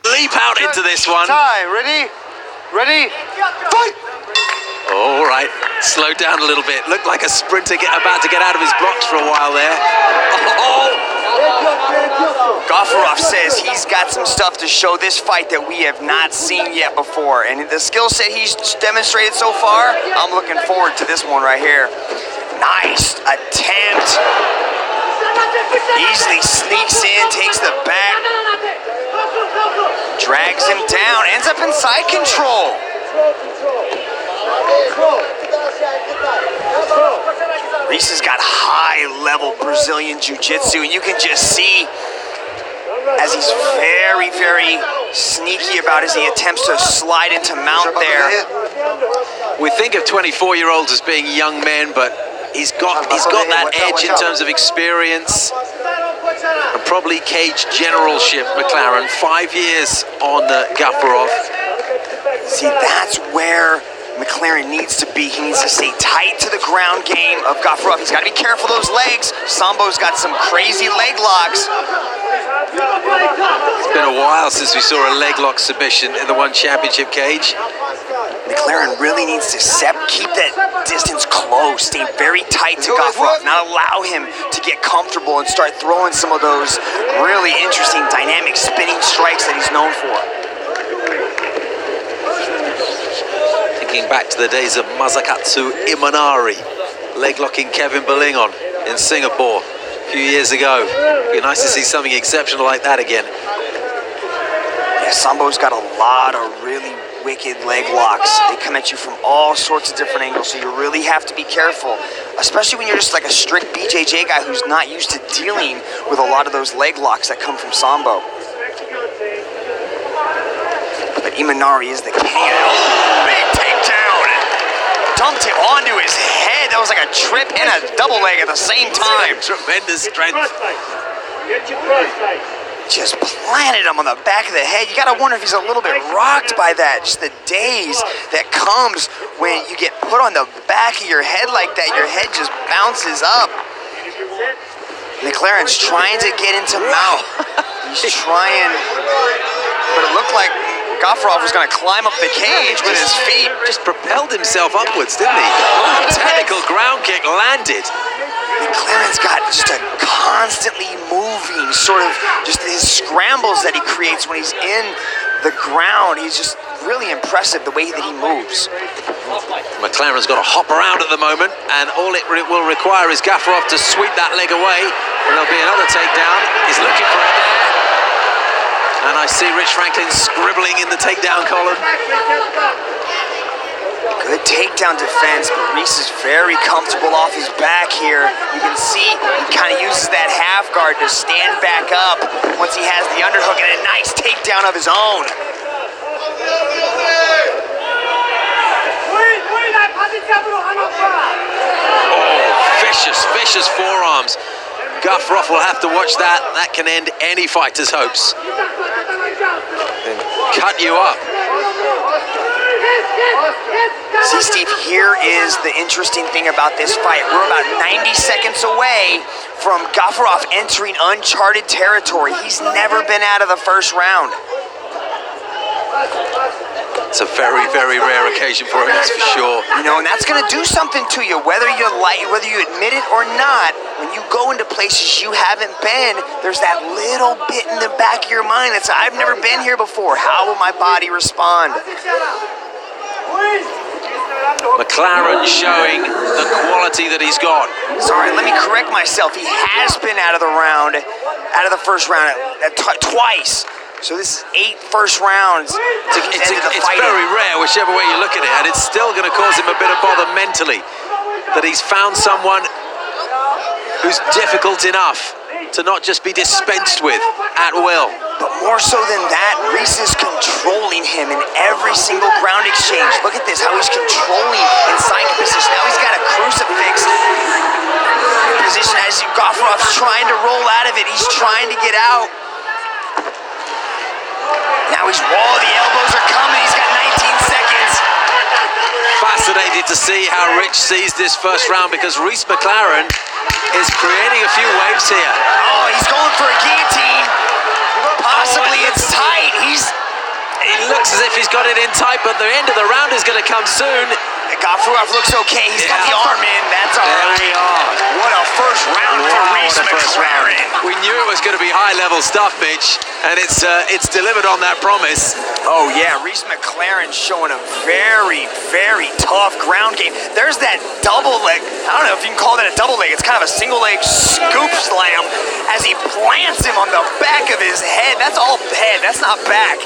Leap out into this one. Time, ready? Ready? Fight! All right, slow down a little bit. Looked like a sprinter about to get out of his blocks for a while there. Гафуров says he's got some stuff to show this fight that we have not seen yet before. And the skill set he's demonstrated so far, I'm looking forward to this one right here. Nice attempt. Easily sneaks in, takes the back. Drags him down, ends up in side control. Reese has got high-level Brazilian Jiu-Jitsu, and you can just see as he's very, very sneaky about as he attempts to slide into mount there. We think of 24-year-olds as being young men, but he's got that edge in terms of experience and probably cage generalship. McLaren, 5 years on Гафуров. See, that's where McLaren needs to be. He needs to stay tight to the ground game of Гафуров. He's got to be careful of those legs. Sambo's got some crazy leg locks. It's been a while since we saw a leg lock submission in the One Championship cage. McLaren really needs to keep that distance close, stay very tight to Гафуров, not allow him to get comfortable and start throwing some of those really interesting dynamic spinning strikes that he's known for. Thinking back to the days of Masakatsu Imanari, leg locking Kevin Belingon in Singapore a few years ago. It'd be nice to see something exceptional like that again. Yeah, Sambo's got a lot of really wicked leg locks. They come at you from all sorts of different angles, so you really have to be careful, especially when you're just like a strict BJJ guy who's not used to dealing with a lot of those leg locks that come from Sambo. But Imanari is the king. Big takedown. Dumped him onto his head. That was like a trip and a double leg at the same time. Tremendous strength. Just planted him on the back of the head. You gotta wonder if he's a little bit rocked by that. Just the daze that comes when you get put on the back of your head like that. Your head just bounces up. McLaren's trying to get into mount. He's trying, but it looked like Гафуров was gonna climb up the cage with his feet. Just propelled himself upwards, didn't he? Technical ground kick landed. McLaren's got just a constantly moving sort of just his scrambles that he creates when he's in the ground. He's just really impressive the way that he moves. McLaren's got to hop around at the moment, and all it will require is Гафуров to sweep that leg away, and there'll be another takedown. He's looking for it there. And I see Rich Franklin scribbling in the takedown column. Good takedown defense, but Reese is very comfortable off his back here. You can see he kind of uses that half guard to stand back up once he has the underhook and a nice takedown of his own. Oh, vicious forearms. Гафуров will have to watch that. That can end any fighter's hopes. And cut you up. See, Steve, here is the interesting thing about this fight. We're about 90 seconds away from Гафуров entering uncharted territory. He's never been out of the first round. It's a very, very rare occasion for him, that's for sure. You know, and that's going to do something to you, whether you admit it or not. When you go into places you haven't been, there's that little bit in the back of your mind that's, I've never been here before. How will my body respond? McLaren showing the quality that he's got. Sorry, let me correct myself. He has been out of the first round twice. So this is 8 first rounds. It's very rare, whichever way you look at it, and it's still going to cause him a bit of bother mentally that he's found someone who's difficult enough to not just be dispensed with at will. But more so than that, Reese is controlling him in every single ground exchange. Look at this, how he's controlling in side position. Now he's got a crucifix position as Гафуров's trying to roll out of it. He's trying to get out. Now the elbows are coming. He's got 19 seconds. fascinated to see how Rich sees this first round, because Reece McLaren is creating a few waves here. Oh, he's going for a guillotine. Possibly it's tight. He looks as if he's got it in tight, but the end of the round is going to come soon. Гафуров looks okay. He's got the arm in. That's all right. There we are. What a first round for Reece McLaren. We knew it was going to be high-level stuff, Mitch, and it's delivered on that promise. Oh, yeah. Reece McLaren showing a very, very tough ground game. There's that double leg. I don't know if you can call that a double leg. It's kind of a single leg scoop slam as he plants him on the back of his head. That's all head. That's not back.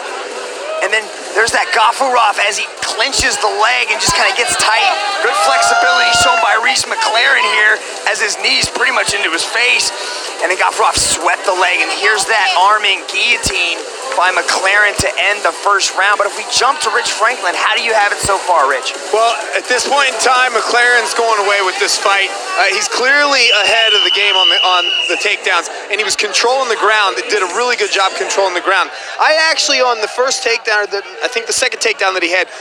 And then there's that Гафуров as he clinches the leg and just kind of gets tight. Good flexibility shown by Reece McLaren here as his knees pretty much into his face. And then Гафуров swept the leg, and here's that arming guillotine by McLaren to end the first round. But if we jump to Rich Franklin, how do you have it so far, Rich? Well, at this point in time, McLaren's going away with this fight. He's clearly ahead of the game on the takedowns, and he was controlling the ground. He did a really good job controlling the ground. I actually, on the first takedown, I think the second takedown that he had,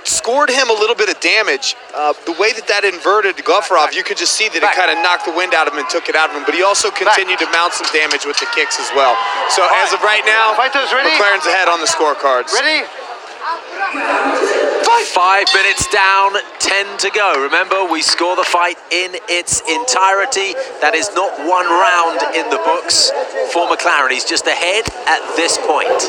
scored him a little bit of damage. The way that inverted Гафуров, you could just see that it kind of knocked the wind out of him and took it out of him, but he also continued to mount some damage with the kicks as well. So as of right now, McLaren's ahead on the scorecards. Ready? 5 minutes down, 10 to go. Remember, we score the fight in its entirety. That is not one round in the books for McLaren. He's just ahead at this point.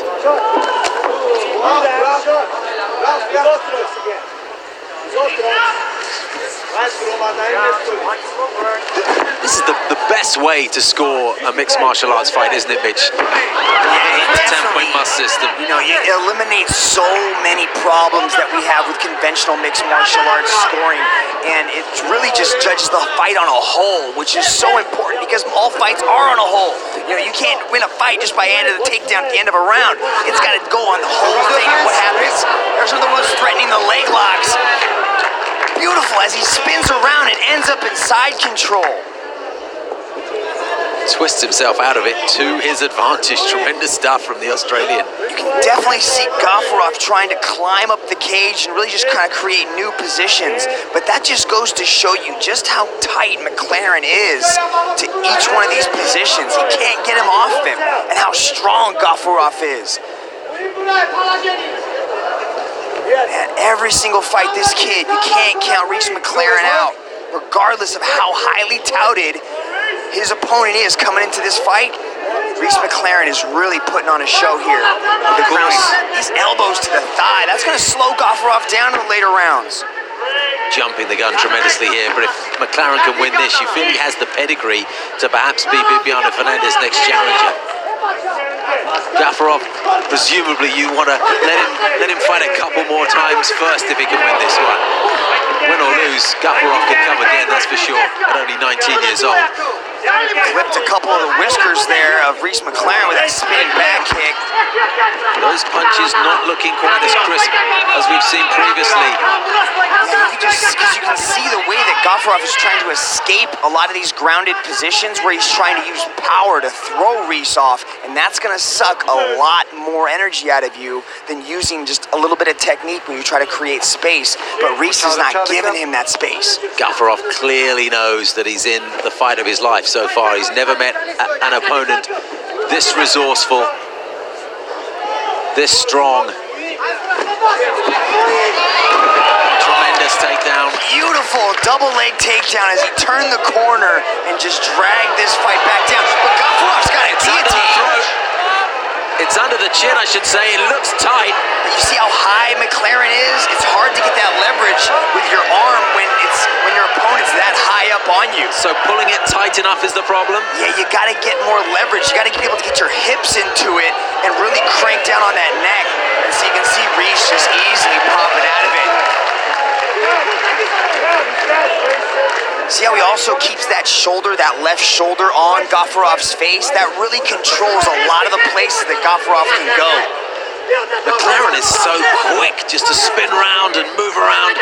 This is the best way to score a mixed martial arts fight, isn't it, Mitch? Yeah, the 10-point must system. You know, it eliminates so many problems that we have with conventional mixed martial arts scoring, and it really just judges the fight on a whole, which is so important because all fights are on a whole. You know, you can't win a fight just by ending the takedown at the end of a round. It's got to go on the whole thing and what happens. There's another one threatening the leg locks. Beautiful as he spins around and ends up in side control. Twists himself out of it to his advantage. Tremendous stuff from the Australian. You can definitely see Гафуров trying to climb up the cage and really just kind of create new positions. But that just goes to show you just how tight McLaren is to each one of these positions. He can't get him off him, and how strong Гафуров is. And every single fight, this kid, you can't count Reece McLaren out, regardless of how highly touted his opponent is coming into this fight. Reece McLaren is really putting on a show here. The ground, these elbows to the thigh, that's going to slow Гафуров down in the later rounds. Jumping the gun tremendously here, but if McLaren can win this, you feel he has the pedigree to perhaps be Bibiano Fernandez's next challenger. Гафуров, presumably you want to let him fight a couple more times first if he can win this one. Win or lose, Гафуров can come again, that's for sure, at only 19 years old. Clipped a couple of the whiskers there of Reece McLaren with that spinning back kick. Those punches not looking quite as crisp as we've seen previously. Yeah, you can see the way that Гафуров is trying to escape a lot of these grounded positions where he's trying to use power to throw Reece off, and that's going to suck a lot more energy out of you than using just a little bit of technique when you try to create space. But Reece is not giving him that space. Гафуров clearly knows that he's in the fight of his life so far. He's never met an opponent this resourceful, this strong. Tremendous takedown. Beautiful double leg takedown as he turned the corner and just dragged this fight back down. But Гафуров's got a guillotine. It's under the chin, I should say. It looks tight. But you see how high McLaren is? It's hard to get that leverage with your arm when your opponent's that high up on you. So pulling it tight enough is the problem? Yeah, you got to get more leverage. You got to be able to get your hips into it and really crank down on that neck. And so you can see Reece just easily popping out of it. See how he also keeps that shoulder, that left shoulder on Гафуров's face? That really controls a lot of the places that Гафуров can go. McLaren is so quick just to spin around and move around.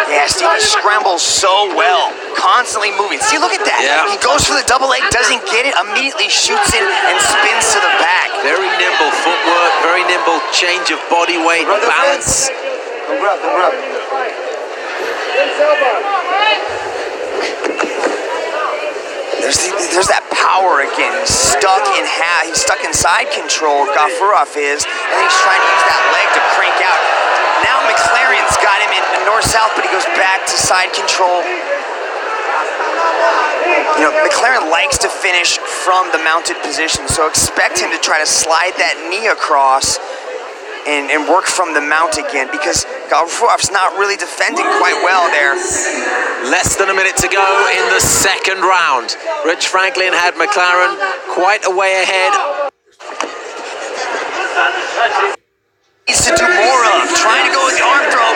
Yeah, Steve, he scrambles so well, constantly moving. See, look at that. Yeah. He goes for the double leg, doesn't get it, immediately shoots in and spins to the back. Very nimble footwork, very nimble change of body weight, balance. Don't grab. There's that power again. He's stuck in he's stuck in side control, Ghafurov is, and then he's trying to use that leg to crank out. Now McLaren's got him in north-south, but he goes back to side control. You know, McLaren likes to finish from the mounted position, so expect him to try to slide that knee across and work from the mount again, because Gafurov's not really defending quite well there. Less than a minute to go in the second round. Rich Franklin had McLaren quite a way ahead. Needs to do more of, trying to go with the arm throw,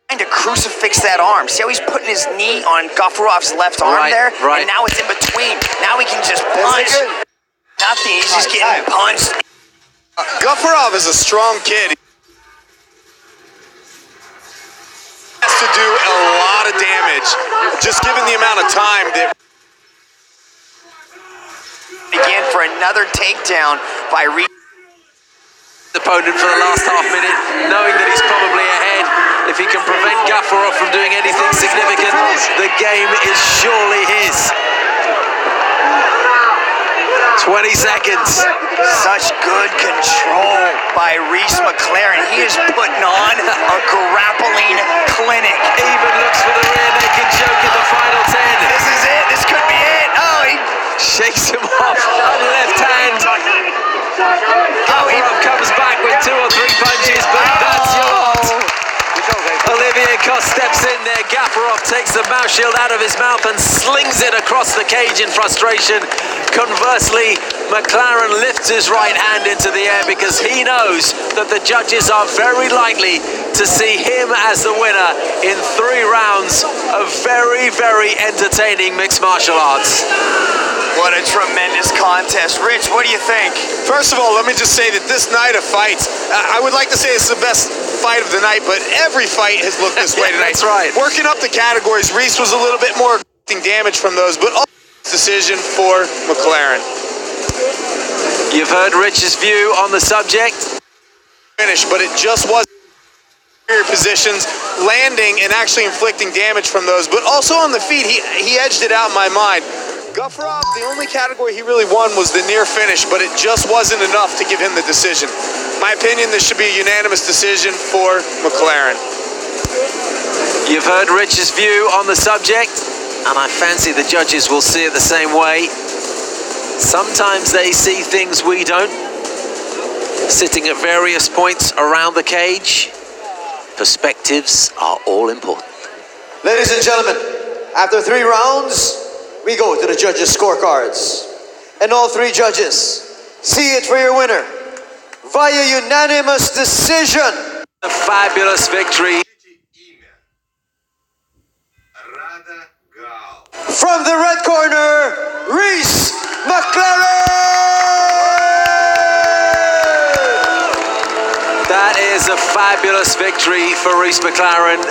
trying to crucifix that arm. See how he's putting his knee on Gafurov's left arm there? Right. And now it's in between. Now he can just punch. Nothing, he's just getting punched. Ghafurov is a strong kid. He has to do a lot of damage, just given the amount of time that... Again for another takedown by Reed. Opponent for the last half minute, knowing that he's probably ahead. If he can prevent Ghafurov from doing anything significant, the game is surely his. 20 seconds. Such good control by Reese McLaren. He is putting on a grappling clinic. Even looks for the rear naked choke in the final 10. This is it. This could be it. Oh, he shakes him off on the left hand. Ghafurov comes back with 2 or 3 punches, but that's your lot. Olivier Coste steps in there. Ghafurov takes the mouth shield out of his mouth and slings it across the cage in frustration. Conversely, McLaren lifts his right hand into the air because he knows that the judges are very likely to see him as the winner in 3 rounds of very, very entertaining mixed martial arts. What a tremendous contest. Rich, what do you think? First of all, let me just say that this night of fights, I would like to say it's the best fight of the night, but every fight has looked this way tonight. That's right. Working up the categories, Reese was a little bit more damage from those, but all decision for McLaren. You've heard Rich's view on the subject. Finish, but it just wasn't positions, landing and actually inflicting damage from those, but also on the feet, he edged it out in my mind. Ghafurov, the only category he really won was the near finish, but it just wasn't enough to give him the decision. My opinion, this should be a unanimous decision for McLaren. You've heard Rich's view on the subject, and I fancy the judges will see it the same way. Sometimes they see things we don't. Sitting at various points around the cage, perspectives are all important. Ladies and gentlemen, after 3 rounds, we go to the judges' scorecards. And all 3 judges see it for your winner via unanimous decision. A fabulous victory. From the red corner, Reese McLaren! That is a fabulous victory for Reese McLaren.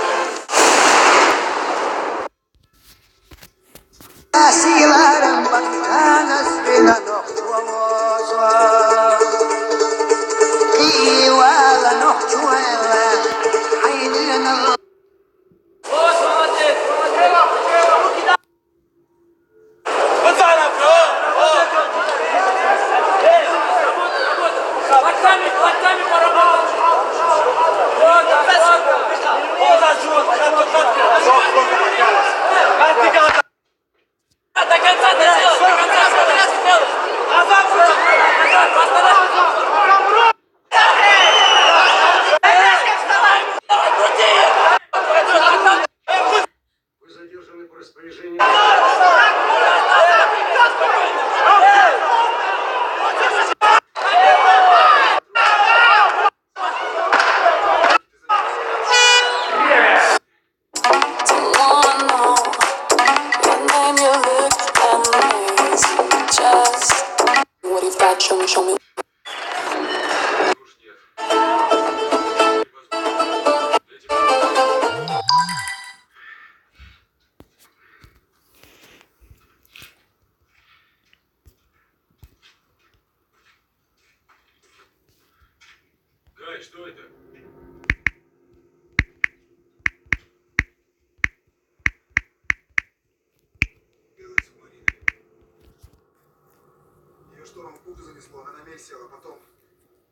бухту занесло, она на мель села, потом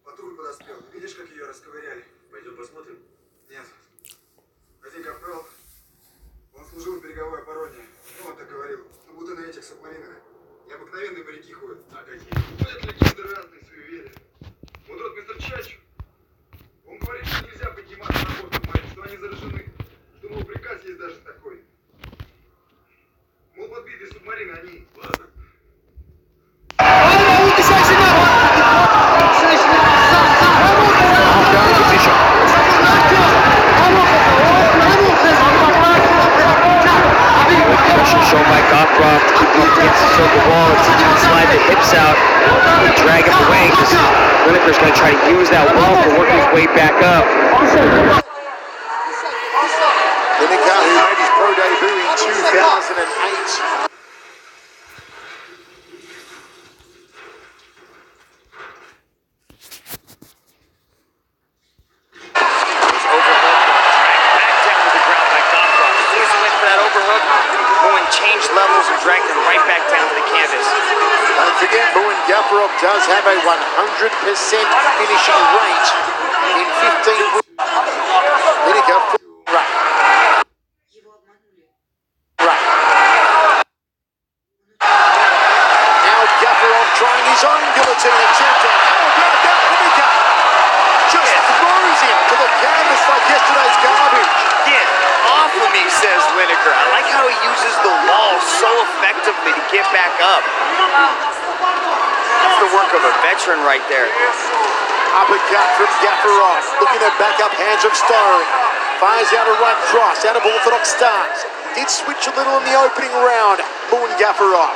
патруль подоспел. Видишь, как ее расковыряли? Пойдем посмотрим? Нет. Один капрал, он служил в береговой обороне. Ну, он так говорил, ну, будто на этих субмаринах необыкновенные моряки ходят. А какие? Ходят легенды разные, суеверия. Вот тот мистер Чач, он говорит, что нельзя подниматься на борт субмарин, что они заражены. Что, мол, приказ есть даже такой. Мол, подбитые субмарины, они... Ладно. Shown by гафуров to keep him up against the circle wall. It's easy to slide the hips out and drag him away because Lineker's going to try to use that wall to work his way back up. Lineker, who made his pro debut in 2008. Гафуров does have a 100% finishing rate in 15 wins. Lineker right. Now Гафуров trying his own guillotine attempt. How about that? Lineker just throws him to the canvas like yesterday's garbage. Get off of me, says Lineker. I like how he uses the wall so effectively to get back up. That's the work of a veteran right there. Uppercut from Гафуров, looking at back up hands of stone. Fires out a right cross, out of orthodox stance. Did switch a little in the opening round, mouin Гафуров.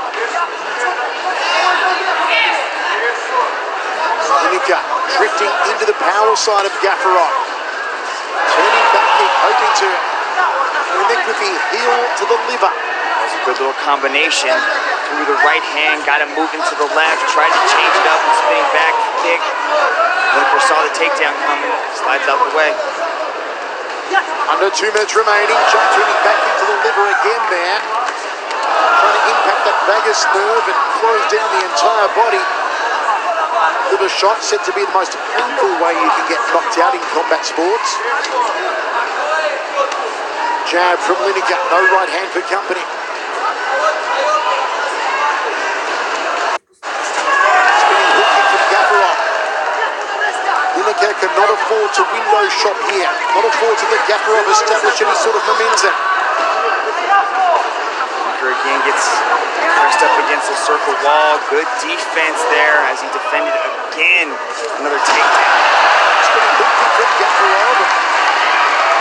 Lineker drifting into the power side of Гафуров. Turning back kick, hoping to connect with the heel to the liver. That was a good little combination. Through the right hand, got him moving to the left, tried to change it up and spinning back kick. Lineker saw the takedown coming, slides out the way. Under 2 minutes remaining, Chuck turning back into the liver again there. Trying to impact that vagus nerve and close down the entire body. Liver shot said to be the most painful way you can get knocked out in combat sports. Jab from Lineker, no right hand for company. Lineker cannot afford to window shop here. Not afford to let Гафуров establish any sort of momentum. Lineker again gets pressed up against the circle wall. Good defense there as he defended again. Another takedown. Spinning hook kick from Гафуров.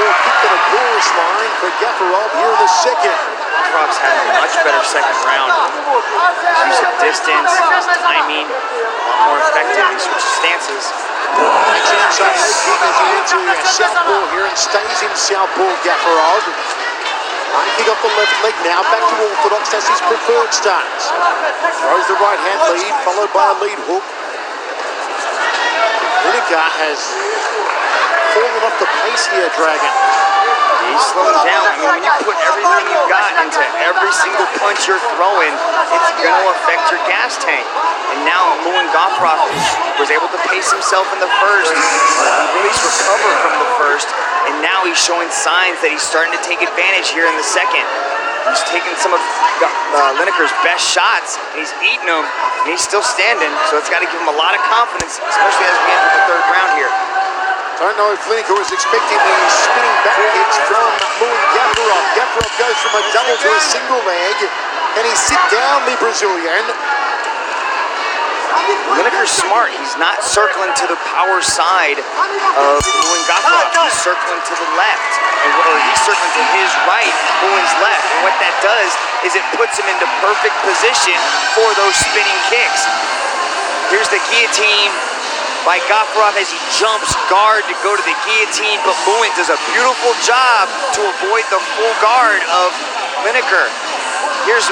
More kick than a chorus line for Гафуров here in the second. Гафуров's had a much better second round. Use of distance, timing, a lot more effective. He switches stances. Makes an inside leg kick as he into southpaw here and stays in southpaw Гафуров. One kick off the left leg now, back to orthodox as his preferred stance. Throws the right hand lead, followed by a lead hook. Lineker has fallen off the pace here, Dragon. He's slowing down. I mean, when you put everything you've got into every single punch you're throwing, it's going to affect your gas tank. And now mouin Гафуров was able to pace himself in the first, at least recover from the first, and now he's showing signs that he's starting to take advantage here in the second. He's taking some of Lineker's best shots, and he's eating them, and he's still standing, so it's got to give him a lot of confidence, especially as we enter the third round here. Don't know if Lineker was expecting the spinning back kicks from mouin Гафурov. Гафурov goes from a double to a single leg. Can he sit down the Brazilian? Lineker's smart. He's not circling to the power side of mouin Гафурov. He's circling to the left. Or he's circling to his right, mouin's left. And what that does is it puts him into perfect position for those spinning kicks. Here's the guillotine by Гафуров as he jumps guard to go to the guillotine, but mouin does a beautiful job to avoid the full guard of Lineker. Here's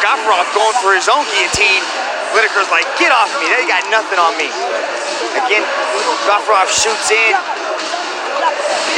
Гафурov going for his own guillotine. Lineker's like, get off me, they got nothing on me. Again, Гафуров shoots in.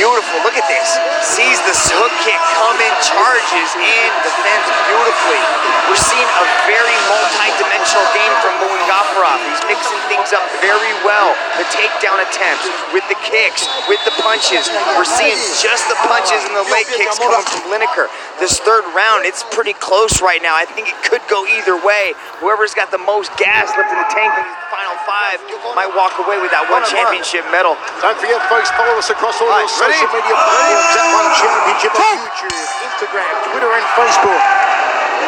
Beautiful, look at this. Sees the hook kick coming, charges. punches in, defends beautifully. We're seeing a very multi-dimensional game from Muin Гафуров. He's mixing things up very well. The takedown attempts, with the kicks, with the punches. We're seeing just the punches and the leg kicks coming from Lineker. This third round, it's pretty close right now. I think it could go either way. Whoever's got the most gas left in the tank in these final 5 might walk away with that one championship medal. Don't forget, folks, follow us across all your social media platforms at One Championship on YouTube, Instagram, Twitter, and Facebook.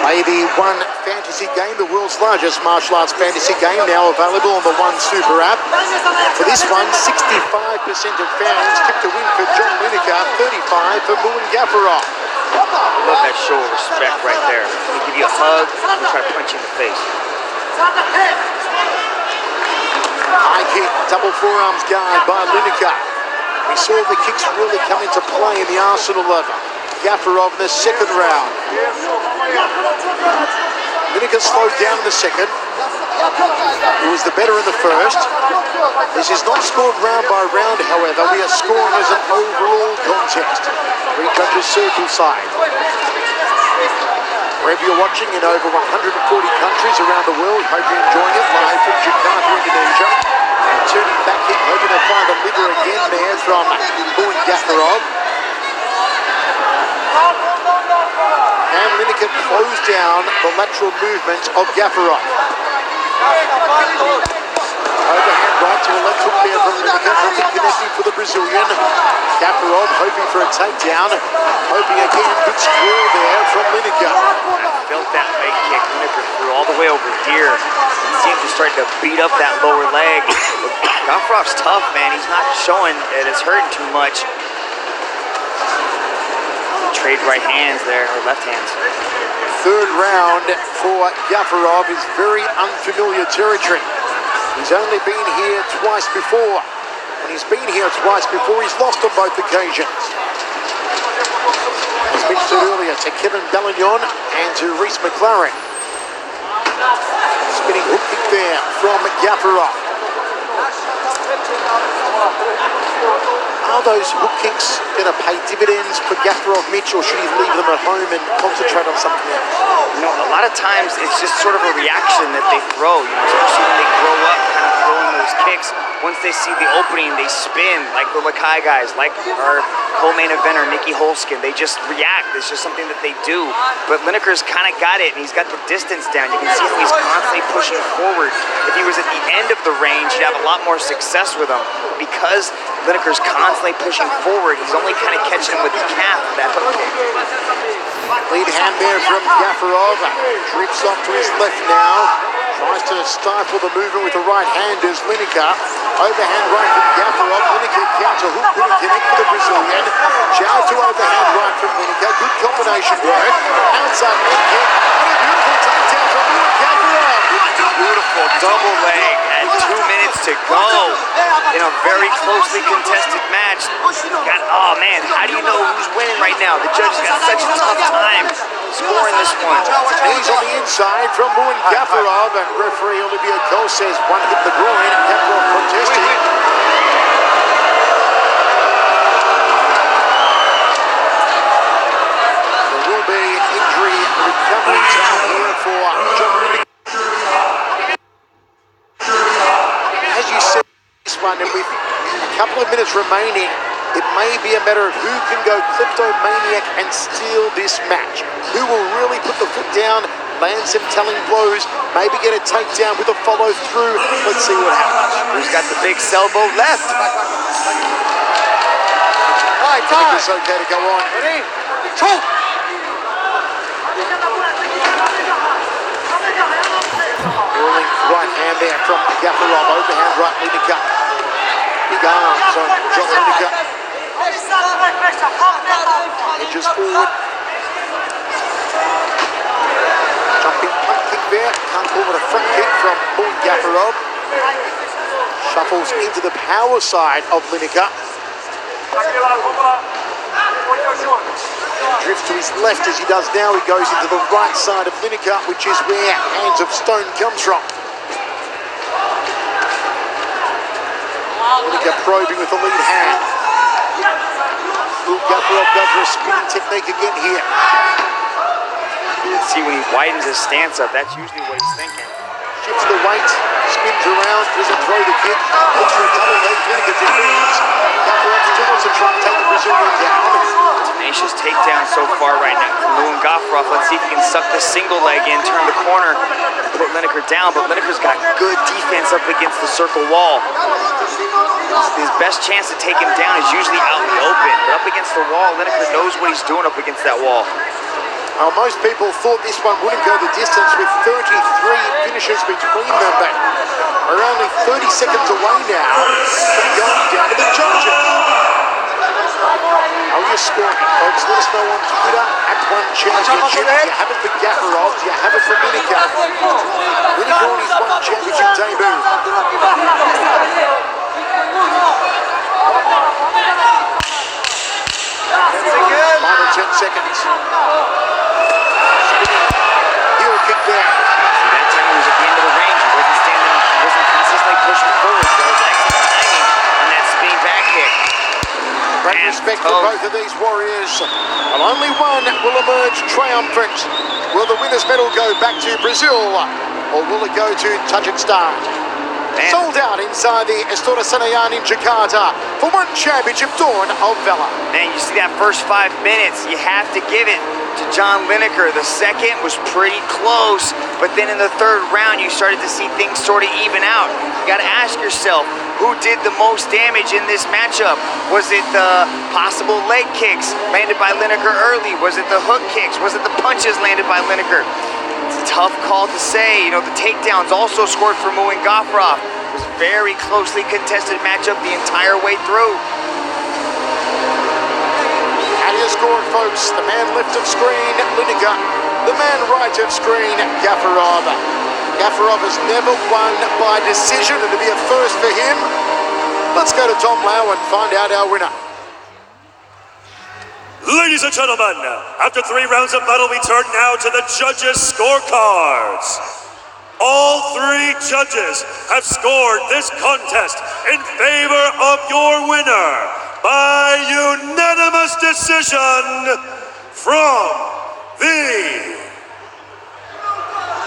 Play the One Fantasy game, the world's largest martial arts fantasy game, now available on the One Super app. For this one, 65% of fans tipped to win for John Lineker, 35 for Muin Гафуров. Love that show of respect right there. They give you a hug and try to punch you in the face. High kick, double forearms guard by Lineker. We saw the kicks really come into play in the arsenal of Гафуров in the second round. Lineker slowed down in the second. He was the better in the first. This is not scored round by round, however. We are scoring as an overall contest. 3 judges circle side. Wherever you're watching in over 140 countries around the world, hope you're enjoying it live from Jakarta, Indonesia. Turning back in, hoping to find a liver again there from Muin Гафуров. And Lineker closed down the lateral movement of Гафуров. Overhand right to a left hook there from Lineker, nothing connecting for the Brazilian. Гафуров hoping for a takedown, hoping again, good square there from Lineker. Felt that leg kick Lineker threw all the way over here. He seems to start to beat up that lower leg. Gafurov's tough, man. He's not showing that it's hurting too much. Trade right hands there, or left hands. Third round for Гафуров is very unfamiliar territory. He's only been here twice before. When he's been here twice before, he's lost on both occasions. As mentioned earlier, to Kevin Bellignon and to Reese McLaren. Spinning hook kick there from Гафурov. Are those hook kicks going to pay dividends for Гафуров, Mitch, or should he leave them at home and concentrate on something else? You know, a lot of times it's just sort of a reaction that they throw, you know, especially when they grow up kind of throwing those kicks. Once they see the opening, they spin, like the Lakai guys, like our co-main eventer, Nikki Holskin. They just react. It's just something that they do. But Lineker's kind of got it, and he's got the distance down. You can see how he's constantly pushing forward. If he was at the end of the range, he'd have a lot more success with him. Because Lineker's constantly pushing forward, he's only kind of catching him with the calf of that hook kick. Lead hand there from Гафуров. Drifts off to his left now. Tries to stifle the movement with the right hand as Lineker. Overhand right from Гафуров. Lineker counter hook, couldn't connect for the Brazilian. Chow to overhand right from Lineker. Good combination work. Outside leg kick. And a beautiful takedown from Muin Гафуров. Beautiful double leg at 2 minutes to go in a very closely contested match. Oh man, how do you know who's winning right now? The judges got such a tough time scoring this one. Knees on the inside from Muin Гафуров, and referee Olivier Cole says one hit the groin. Гафурov contesting. There will be injury recovery time here for John Lineker. As you said, this one, and with a couple of minutes remaining, it may be a matter of who can go kleptomaniac and steal this match. Who will really put the foot down, land some telling blows, maybe get a takedown with a follow through. Let's see what happens. Who's got the big elbow left? All right, time. It's okay to go on. Ready? Two. Rolling right hand there from Гафуров. Overhand right, Lineker. Big arms on John Lineker. Edges forward. Jumping punt kick there. Can't call it a front kick from Muin Гафуров. Shuffles into the power side of Lineker. Drifts to his left as he does now. He goes into the right side of Lineker, which is where Hands of Stone comes from. Lineker probing with the lead hand. Гафуров goes for a spinning technique again here. See, when he widens his stance up, that's usually what he's thinking. Shifts the weight, spins around, doesn't throw the kick. Looks for a double leg, Lineker defends. Гафуров still wants to try and take the Brazilian down. Tenacious takedown so far right now from Muin Гафуров. Let's see if he can suck the single leg in, turn the corner, and put Lineker down. But Lineker's got good defense up against the circle wall. His best chance to take him down is usually out in the open. But up against the wall, Lineker knows what he's doing up against that wall. Most people thought this one wouldn't go the distance with 33 finishes between them, but we're only 30 seconds away now from going down to the judges. How are you scoring, folks? Let us know on Twitter at One Championship. Do you have it for Гафуров? Do you have it for Lineker? Lineker on his One Championship debut. Final 10 seconds. Heel kick there. See, that time he was at the end of the range. He wasn't standing, he wasn't consistently pushing forward. So that was excellent timing on that spinning back kick. Great respect for both of these warriors. And only one will emerge triumphant. Will the winner's medal go back to Brazil, or will it go to Tajikistan? Sold out inside the Istora Senayan in Jakarta for One Championship Dawn of Valor. Man, you see that first 5 minutes, you have to give it to John Lineker. The second was pretty close, but then in the third round, you started to see things sort of even out. You got to ask yourself, who did the most damage in this matchup? Was it the possible leg kicks landed by Lineker early? Was it the hook kicks? Was it the punches landed by Lineker? It's a tough call to say. You know, the takedowns also scored for Muin Гафуров. It was a very closely contested matchup the entire way through. How do you score it, folks? The man left of screen, Lineker. The man right of screen, Гафуров. Гафуров has never won by decision. It'll be a first for him. Let's go to Tom Lau and find out our winner. Ladies and gentlemen, after 3 rounds of battle, we turn now to the judges' scorecards. All 3 judges have scored this contest in favor of your winner by unanimous decision from the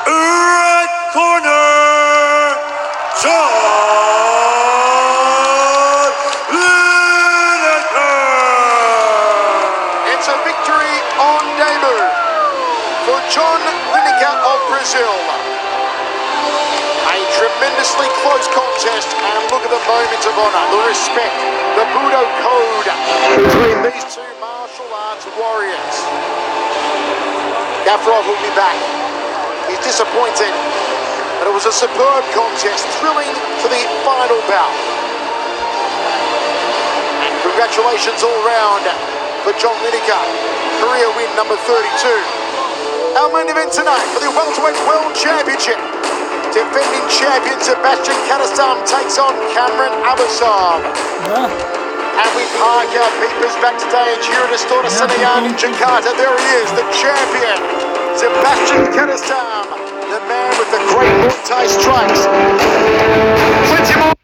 red corner, John Lineker. It's a victory on debut for John Lineker of Brazil. A tremendously close contest, and look at the moment of honor, the respect, the Budo code between these 2 martial arts warriors. Гафуров will be back. He's disappointed, but it was a superb contest, thrilling to the final bout. And congratulations all round for John Lineker, career win number 32. Our main event tonight for the Welterweight World Championship. Defending champion Sebastian Katasam takes on Cameron Abasov. And we park our peepers backstage here at Istora Senayan in Jakarta. There he is, the champion, Sebastian Katasam, the man with the great Muay Thai strikes. 20 more.